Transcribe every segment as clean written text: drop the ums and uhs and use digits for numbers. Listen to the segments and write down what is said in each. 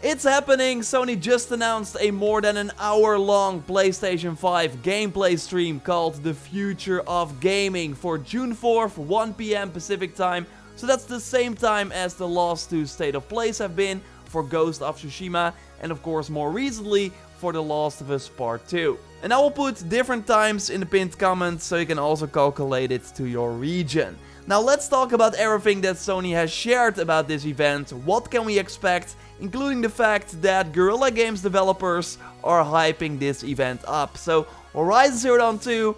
It's happening! Sony just announced a more than an hour-long PlayStation 5 gameplay stream called The Future of Gaming for June 4th, 1 PM Pacific time. So that's the same time as the last two State of Plays have been for Ghost of Tsushima and of course more recently for The Last of Us Part 2. And I will put different times in the pinned comments so you can also calculate it to your region. Now let's talk about everything that Sony has shared about this event. What can we expect, including the fact that Guerrilla Games developers are hyping this event up. So Horizon Zero Dawn 2,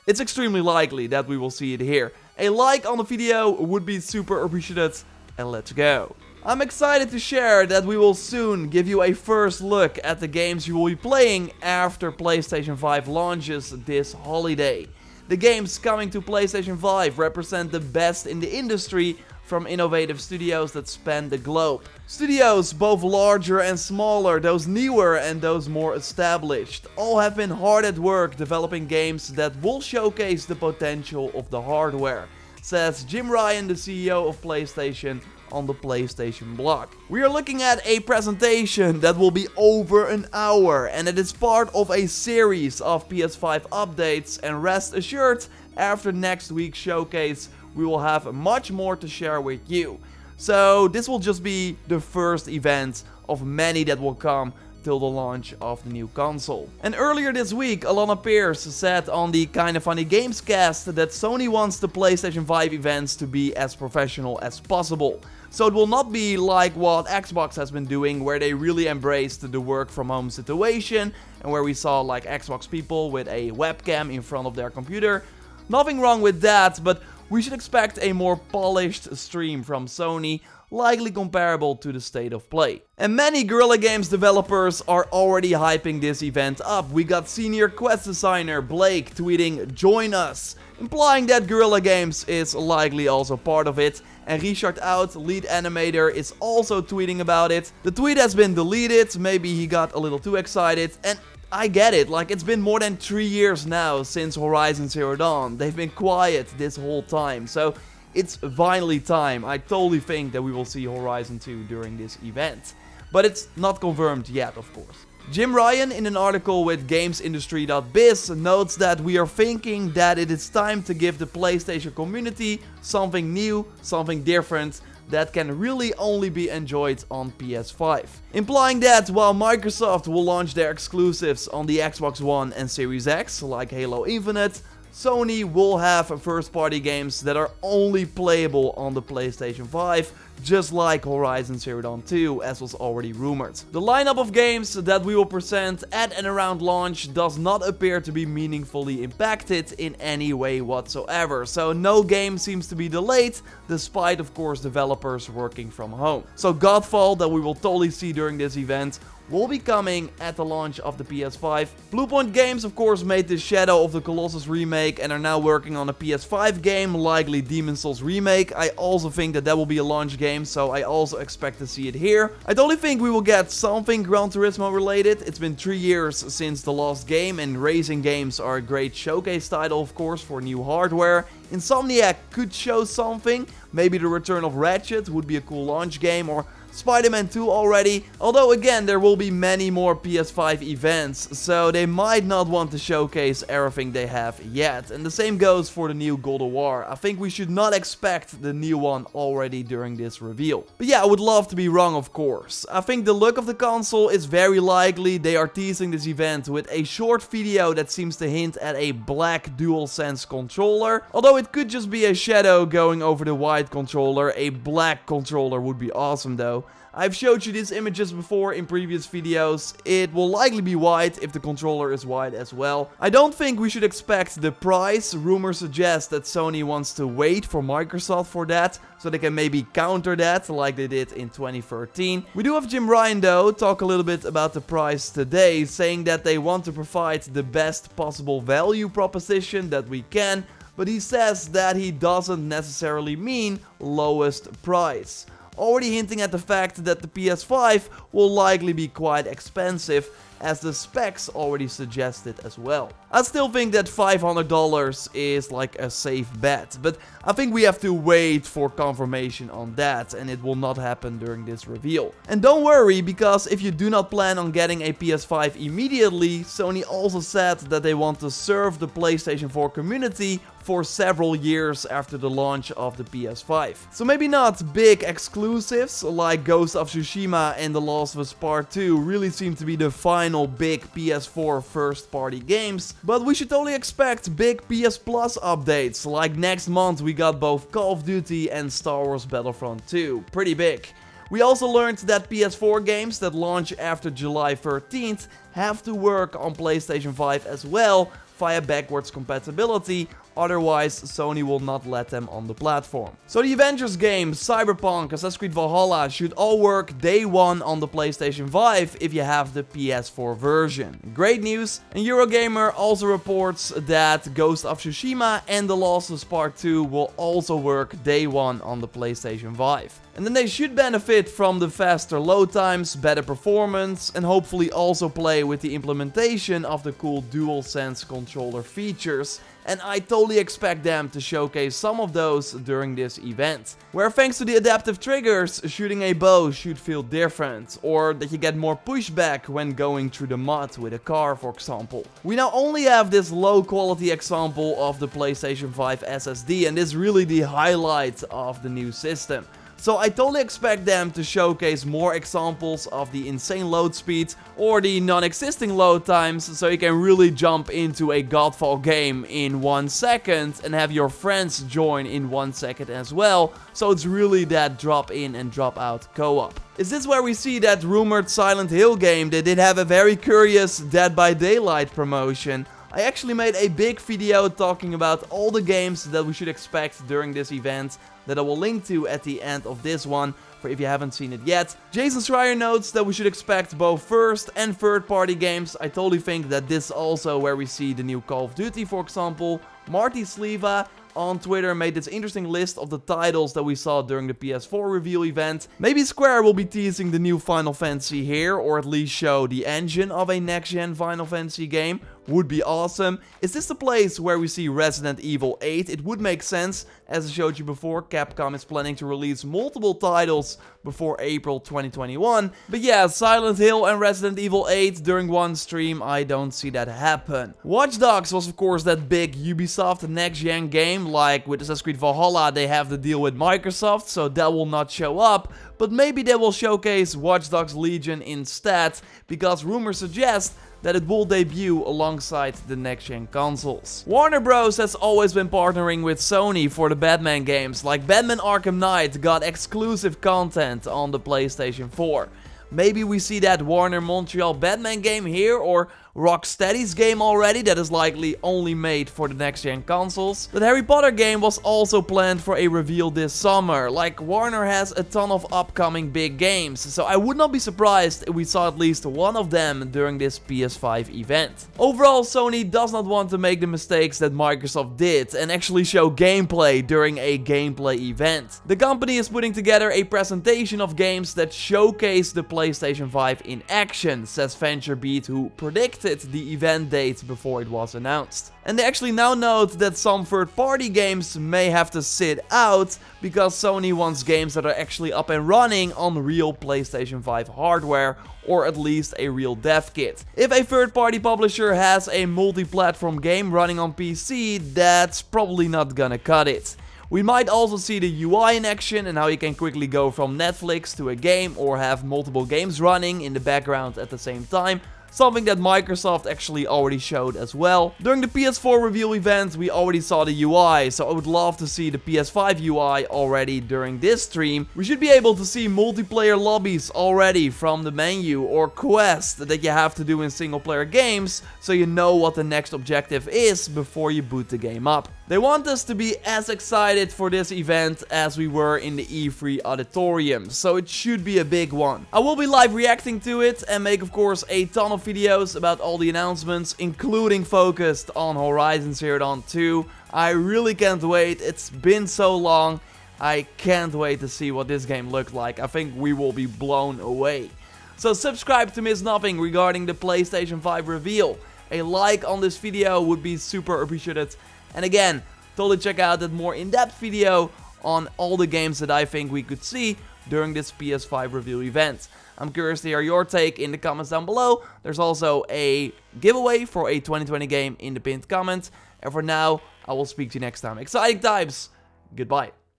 it's extremely likely that we will see it here. A like on the video would be super appreciated, and let's go. I'm excited to share that we will soon give you a first look at the games you will be playing after PlayStation 5 launches this holiday. The games coming to PlayStation 5 represent the best in the industry from innovative studios that span the globe. Studios both larger and smaller, those newer and those more established, all have been hard at work developing games that will showcase the potential of the hardware, says Jim Ryan, the CEO of PlayStation, on the PlayStation blog. We are looking at a presentation that will be over an hour, and it is part of a series of PS5 updates, and rest assured, after next week's showcase we will have much more to share with you. So this will just be the first event of many that will come till the launch of the new console. And earlier this week, Alana Pierce said on the Kinda Funny Games cast that Sony wants the PlayStation 5 events to be as professional as possible. So it will not be like what Xbox has been doing, where they really embraced the work from home situation and where we saw like Xbox people with a webcam in front of their computer. Nothing wrong with that, but we should expect a more polished stream from Sony, likely comparable to the State of Play. And many Guerrilla Games developers are already hyping this event up. We got senior Quest designer Blake tweeting "Join us," implying that Guerrilla Games is likely also part of it. And Richard Out, lead animator, is also tweeting about it. The tweet has been deleted, maybe he got a little too excited, and I get it, like it's been more than 3 years now since Horizon Zero Dawn. They've been quiet this whole time, so it's finally time. I totally think that we will see Horizon 2 during this event. But it's not confirmed yet, of course. Jim Ryan, in an article with GamesIndustry.biz, notes that we are thinking that it is time to give the PlayStation community something new, something different, that can really only be enjoyed on PS5. Implying that while Microsoft will launch their exclusives on the Xbox One and Series X, like Halo Infinite, Sony will have first-party games that are only playable on the PlayStation 5, just like Horizon Zero Dawn 2, as was already rumored. The lineup of games that we will present at and around launch does not appear to be meaningfully impacted in any way whatsoever, so no game seems to be delayed, despite of course developers working from home. So Godfall, that we will totally see during this event, will be coming at the launch of the PS5. Bluepoint Games of course made the Shadow of the Colossus remake and are now working on a PS5 game, likely Demon's Souls remake. I also think that will be a launch game, so I also expect to see it here. I totally think we will get something Gran Turismo related. It's been 3 years since the last game, and racing games are a great showcase title of course for new hardware. Insomniac could show something, maybe the return of Ratchet would be a cool launch game, or Spider-Man 2 already, although again there will be many more PS5 events, so they might not want to showcase everything they have yet. And the same goes for the new God of War. I think we should not expect the new one already during this reveal. But yeah, I would love to be wrong, of course. I think the look of the console is very likely. They are teasing this event with a short video that seems to hint at a black DualSense controller, although it could just be a shadow going over the white controller. A black controller would be awesome though. I've showed you these images before in previous videos. It will likely be white if the controller is white as well. I don't think we should expect the price. Rumors suggest that Sony wants to wait for Microsoft for that, so they can maybe counter that like they did in 2013. We do have Jim Ryan though talk a little bit about the price today, saying that they want to provide the best possible value proposition that we can, but he says that he doesn't necessarily mean lowest price, already hinting at the fact that the PS5 will likely be quite expensive, as the specs already suggested as well. I still think that $500 is like a safe bet, but I think we have to wait for confirmation on that, and it will not happen during this reveal. And don't worry, because if you do not plan on getting a PS5 immediately, Sony also said that they want to serve the PlayStation 4 community for several years after the launch of the PS5. So maybe not big exclusives like Ghost of Tsushima and The Last of Us Part 2 really seem to be the final big PS4 first party games, but we should totally expect big PS Plus updates, like next month we got both Call of Duty and Star Wars Battlefront 2, pretty big. We also learned that PS4 games that launch after July 13th have to work on PlayStation 5 as well via backwards compatibility, otherwise Sony will not let them on the platform. So the Avengers games, Cyberpunk, Assassin's Creed Valhalla should all work day one on the PlayStation 5 if you have the PS4 version. Great news! And Eurogamer also reports that Ghost of Tsushima and The Last of Us Part 2 will also work day one on the PlayStation 5. And then they should benefit from the faster load times, better performance, and hopefully also play with the implementation of the cool DualSense controller features. And I totally expect them to showcase some of those during this event. Where thanks to the adaptive triggers, shooting a bow should feel different, or that you get more pushback when going through the mud with a car, for example. We now only have this low quality example of the PlayStation 5 SSD, and this is really the highlight of the new system. So I totally expect them to showcase more examples of the insane load speeds or the non-existing load times, so you can really jump into a Godfall game in 1 second and have your friends join in 1 second as well. So it's really that drop in and drop out co-op. Is this where we see that rumored Silent Hill game? They did have a very curious Dead by Daylight promotion. I actually made a big video talking about all the games that we should expect during this event that I will link to at the end of this one, for if you haven't seen it yet. Jason Schreier notes that we should expect both first and third party games. I totally think that this is also where we see the new Call of Duty, for example. Marty Sleva on Twitter made this interesting list of the titles that we saw during the PS4 reveal event. Maybe Square will be teasing the new Final Fantasy here, or at least show the engine of a next-gen Final Fantasy game. Would be awesome. Is this the place where we see Resident Evil 8? It would make sense. As I showed you before, Capcom is planning to release multiple titles before April 2021. But yeah, Silent Hill and Resident Evil 8 during one stream, I don't see that happen. Watch Dogs was of course that big Ubisoft next-gen game. Like with Assassin's Creed Valhalla, they have the deal with Microsoft, so that will not show up. But maybe they will showcase Watch Dogs Legion instead, because rumors suggest that it will debut alongside the next-gen consoles. Warner Bros. Has always been partnering with Sony for the Batman games, like Batman Arkham Knight got exclusive content on the PlayStation 4. Maybe we see that Warner Montreal Batman game here, or Rocksteady's game already that is likely only made for the next-gen consoles. The Harry Potter game was also planned for a reveal this summer. Like, Warner has a ton of upcoming big games, so I would not be surprised if we saw at least one of them during this PS5 event. Overall, Sony does not want to make the mistakes that Microsoft did and actually show gameplay during a gameplay event. The company is putting together a presentation of games that showcase the PlayStation 5 in action, says VentureBeat, who predicted the event date before it was announced. And they actually now note that some third-party games may have to sit out because Sony wants games that are actually up and running on real PlayStation 5 hardware, or at least a real dev kit. If a third-party publisher has a multi-platform game running on PC, that's probably not gonna cut it. We might also see the UI in action and how you can quickly go from Netflix to a game or have multiple games running in the background at the same time. Something that Microsoft actually already showed as well. During the PS4 reveal event, we already saw the UI, so I would love to see the PS5 UI already during this stream. We should be able to see multiplayer lobbies already from the menu, or quests that you have to do in single player games, so you know what the next objective is before you boot the game up. They want us to be as excited for this event as we were in the E3 auditorium, so it should be a big one. I will be live reacting to it and make of course a ton of videos about all the announcements, including focused on Horizon Zero Dawn 2. I really can't wait. It's been so long. I can't wait to see what this game looks like. I think we will be blown away. So subscribe to miss nothing regarding the PlayStation 5 reveal. A like on this video would be super appreciated. And again, totally check out that more in-depth video on all the games that I think we could see during this PS5 reveal event. I'm curious to hear your take in the comments down below. There's also a giveaway for a 2020 game in the pinned comment. And for now, I will speak to you next time. Exciting times. Goodbye.